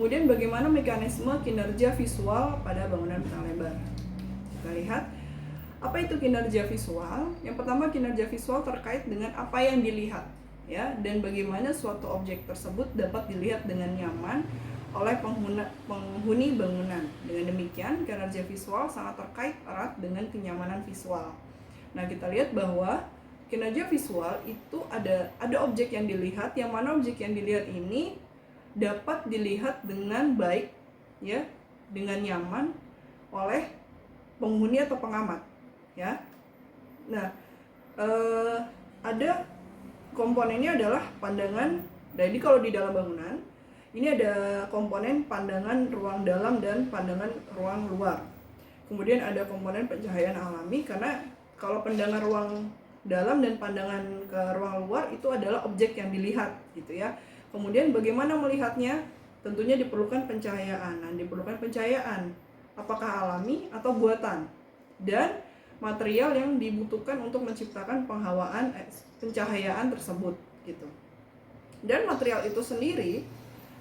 Kemudian bagaimana mekanisme kinerja visual pada bangunan bentang lebar. Kita lihat apa itu kinerja visual. Yang pertama, kinerja visual terkait dengan apa yang dilihat, ya, dan bagaimana suatu objek tersebut dapat dilihat dengan nyaman oleh penghuni bangunan. Dengan demikian, kinerja visual sangat terkait erat dengan kenyamanan visual. Nah, kita lihat bahwa kinerja visual itu ada objek yang dilihat, yang mana objek yang dilihat ini dapat dilihat dengan baik, ya, dengan nyaman oleh penghuni atau pengamat, ya. Nah, ada komponennya adalah pandangan. Jadi kalau di dalam bangunan ini ada komponen pandangan ruang dalam dan pandangan ruang luar. Kemudian ada komponen pencahayaan alami, karena kalau pandangan ruang dalam dan pandangan ke ruang luar itu adalah objek yang dilihat, gitu ya. Kemudian bagaimana melihatnya? Tentunya diperlukan pencahayaan. Nah, diperlukan pencahayaan apakah alami atau buatan, dan material yang dibutuhkan untuk menciptakan penghawaan pencahayaan tersebut, gitu. Dan material itu sendiri,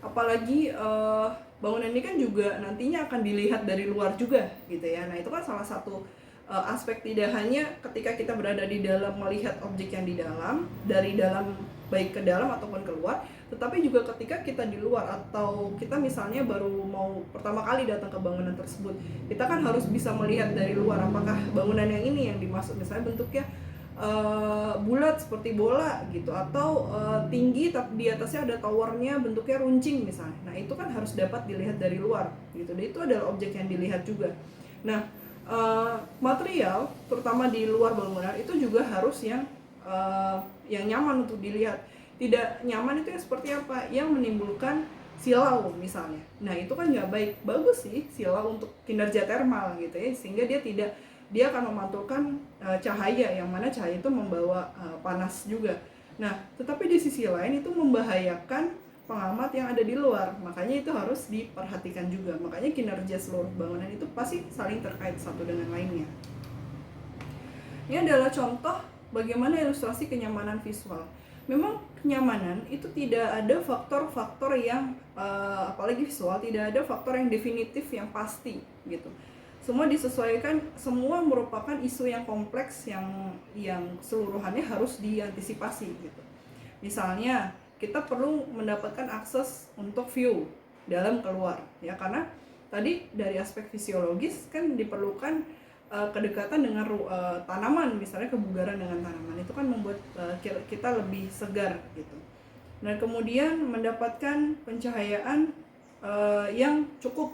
apalagi bangunan ini kan juga nantinya akan dilihat dari luar juga, gitu ya. Nah, itu kan salah satu aspek, tidak hanya ketika kita berada di dalam melihat objek yang di dalam, dari dalam baik ke dalam ataupun keluar, tetapi juga ketika kita di luar, atau kita misalnya baru mau pertama kali datang ke bangunan tersebut, kita kan harus bisa melihat dari luar apakah bangunan yang ini yang dimaksud misalnya bentuknya bulat seperti bola gitu, atau tinggi tapi di atasnya ada towernya bentuknya runcing misalnya. Nah, itu kan harus dapat dilihat dari luar gitu, dan itu adalah objek yang dilihat juga. Nah, material terutama di luar bangunan itu juga harus yang nyaman untuk dilihat. Tidak nyaman itu yang seperti apa? Yang menimbulkan silau misalnya. Nah, itu kan nggak baik. Bagus sih silau untuk kinerja termal gitu ya, sehingga dia akan memantulkan cahaya, yang mana cahaya itu membawa panas juga. Nah, tetapi di sisi lain itu membahayakan pengamat yang ada di luar, makanya itu harus diperhatikan juga. Makanya kinerja seluruh bangunan itu pasti saling terkait satu dengan lainnya. Ini adalah contoh bagaimana ilustrasi kenyamanan visual. Memang kenyamanan itu tidak ada faktor-faktor yang apalagi visual, tidak ada faktor yang definitif yang pasti gitu. Semua disesuaikan, semua merupakan isu yang kompleks yang seluruhannya harus diantisipasi gitu. Misalnya kita perlu mendapatkan akses untuk view dalam keluar, ya, karena tadi dari aspek fisiologis kan diperlukan kedekatan dengan tanaman, misalnya kebugaran dengan tanaman itu kan membuat kita lebih segar gitu. Nah, kemudian mendapatkan pencahayaan yang cukup,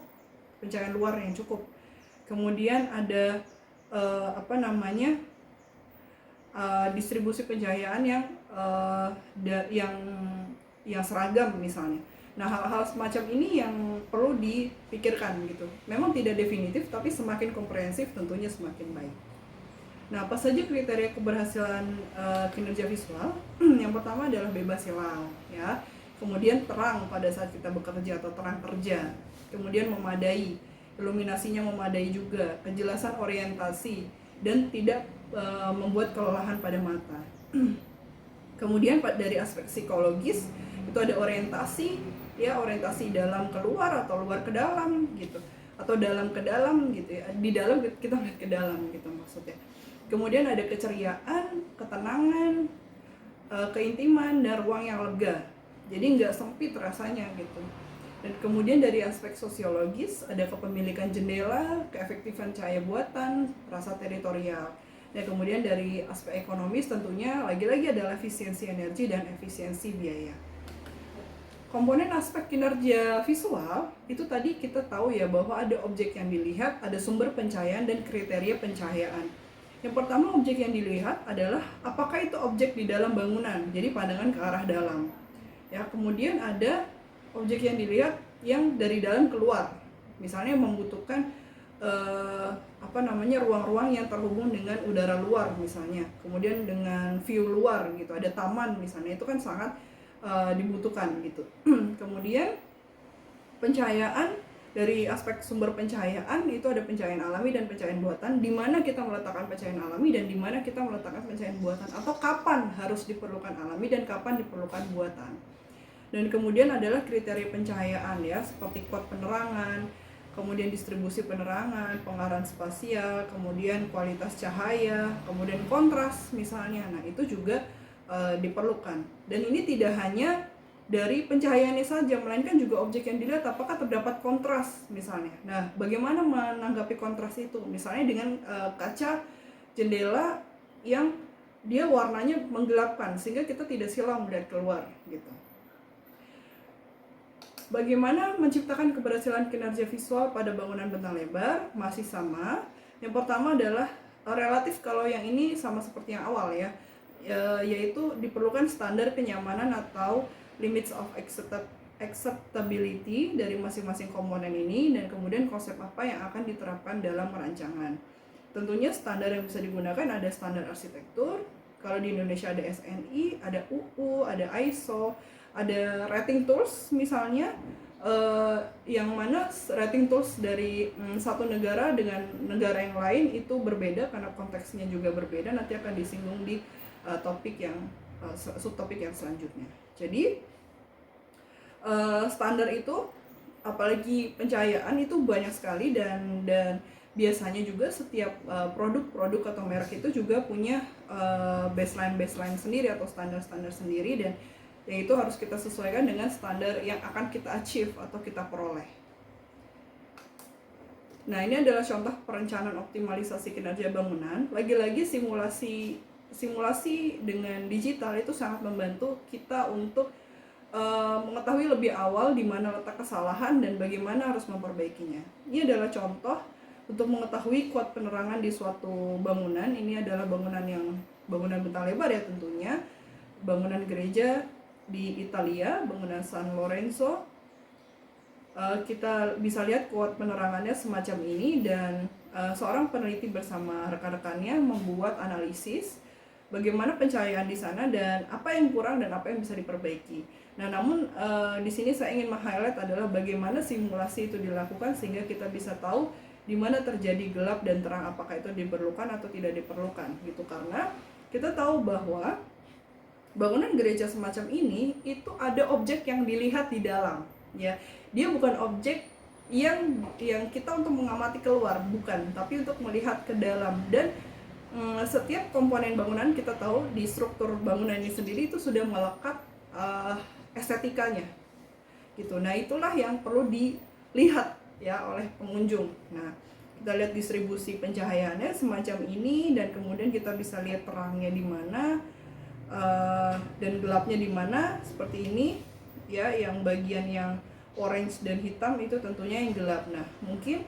pencahayaan luar yang cukup. Kemudian ada distribusi pencahayaan yang seragam misalnya. Nah, hal-hal semacam ini yang perlu dipikirkan gitu. Memang tidak definitif, tapi semakin komprehensif tentunya semakin baik. Nah, apa saja kriteria keberhasilan kinerja visual? Yang pertama adalah bebas silau, ya. Kemudian terang pada saat kita bekerja atau terang kerja. Kemudian memadai, iluminasinya memadai juga, kejelasan orientasi, dan tidak membuat kelelahan pada mata. Kemudian dari aspek psikologis itu ada orientasi, ya, orientasi dalam keluar atau luar ke dalam gitu, atau dalam ke dalam gitu ya. Di dalam kita lihat ke dalam gitu maksudnya. Kemudian ada keceriaan, ketenangan, keintiman, dan ruang yang lega. Jadi nggak sempit rasanya gitu. Dan kemudian dari aspek sosiologis ada kepemilikan jendela, keefektifan cahaya buatan, rasa teritorial. Dan kemudian dari aspek ekonomis tentunya lagi-lagi adalah efisiensi energi dan efisiensi biaya. Komponen aspek kinerja visual itu tadi kita tahu ya, bahwa ada objek yang dilihat, ada sumber pencahayaan dan kriteria pencahayaan. Yang pertama, objek yang dilihat adalah apakah itu objek di dalam bangunan, jadi pandangan ke arah dalam. Ya, kemudian ada objek yang dilihat yang dari dalam keluar, misalnya membutuhkan ruang-ruang yang terhubung dengan udara luar misalnya, kemudian dengan view luar gitu, ada taman misalnya, itu kan sangat dibutuhkan gitu. Kemudian pencahayaan, dari aspek sumber pencahayaan itu ada pencahayaan alami dan pencahayaan buatan, di mana kita meletakkan pencahayaan alami dan di mana kita meletakkan pencahayaan buatan, atau kapan harus diperlukan alami dan kapan diperlukan buatan. Dan kemudian adalah kriteria pencahayaan ya, seperti kuat penerangan, kemudian distribusi penerangan, pengarahan spasial, kemudian kualitas cahaya, kemudian kontras misalnya. Nah, itu juga diperlukan. Dan ini tidak hanya dari pencahayaannya saja, melainkan juga objek yang dilihat apakah terdapat kontras misalnya. Nah, bagaimana menanggapi kontras itu? Misalnya dengan kaca jendela yang dia warnanya menggelapkan sehingga kita tidak silau melihat keluar gitu. Bagaimana menciptakan keberhasilan kinerja visual pada bangunan bentang lebar? Masih sama. Yang pertama adalah relatif, kalau yang ini sama seperti yang awal ya, yaitu diperlukan standar kenyamanan atau limits of acceptability dari masing-masing komponen ini, dan kemudian konsep apa yang akan diterapkan dalam perancangan. Tentunya standar yang bisa digunakan ada standar arsitektur, kalau di Indonesia ada SNI, ada UU, ada ISO, ada rating tools misalnya, yang mana rating tools dari satu negara dengan negara yang lain itu berbeda karena konteksnya juga berbeda, nanti akan disinggung di topik yang subtopik yang selanjutnya. Jadi standar itu, apalagi pencahayaan, itu banyak sekali, dan biasanya juga setiap produk atau merek itu juga punya baseline sendiri atau standar sendiri, dan yang itu harus kita sesuaikan dengan standar yang akan kita achieve atau kita peroleh. Nah, ini adalah contoh perencanaan optimalisasi kinerja bangunan. Lagi-lagi simulasi dengan digital itu sangat membantu kita untuk mengetahui lebih awal di mana letak kesalahan dan bagaimana harus memperbaikinya. Ini adalah contoh untuk mengetahui kuat penerangan di suatu bangunan. Ini adalah bangunan bentang lebar ya tentunya, bangunan gereja di Italia, bangunan San Lorenzo. Kita bisa lihat kuat penerangannya semacam ini, dan seorang peneliti bersama rekan-rekannya membuat analisis bagaimana pencahayaan di sana dan apa yang kurang dan apa yang bisa diperbaiki. Nah, namun di sini saya ingin meng-highlight adalah bagaimana simulasi itu dilakukan sehingga kita bisa tahu di mana terjadi gelap dan terang, apakah itu diperlukan atau tidak diperlukan gitu. Karena kita tahu bahwa bangunan gereja semacam ini itu ada objek yang dilihat di dalam ya. Dia bukan objek yang kita untuk mengamati keluar, bukan, tapi untuk melihat ke dalam. Dan setiap komponen bangunan kita tahu di struktur bangunan ini sendiri itu sudah melekat estetikanya gitu. Nah, itulah yang perlu dilihat ya oleh pengunjung. Nah, kita lihat distribusi pencahayaannya semacam ini, dan kemudian kita bisa lihat terangnya di mana dan gelapnya di mana, seperti ini ya. Yang bagian yang orange dan hitam itu tentunya yang gelap. Nah, mungkin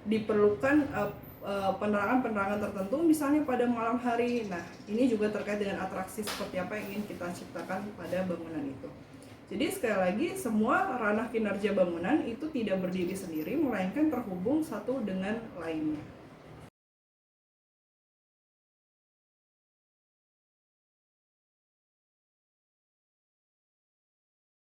diperlukan penerangan tertentu misalnya pada malam hari. Nah, ini juga terkait dengan atraksi seperti apa yang ingin kita ciptakan pada bangunan itu. Jadi sekali lagi, semua ranah kinerja bangunan itu tidak berdiri sendiri, melainkan terhubung satu dengan lainnya.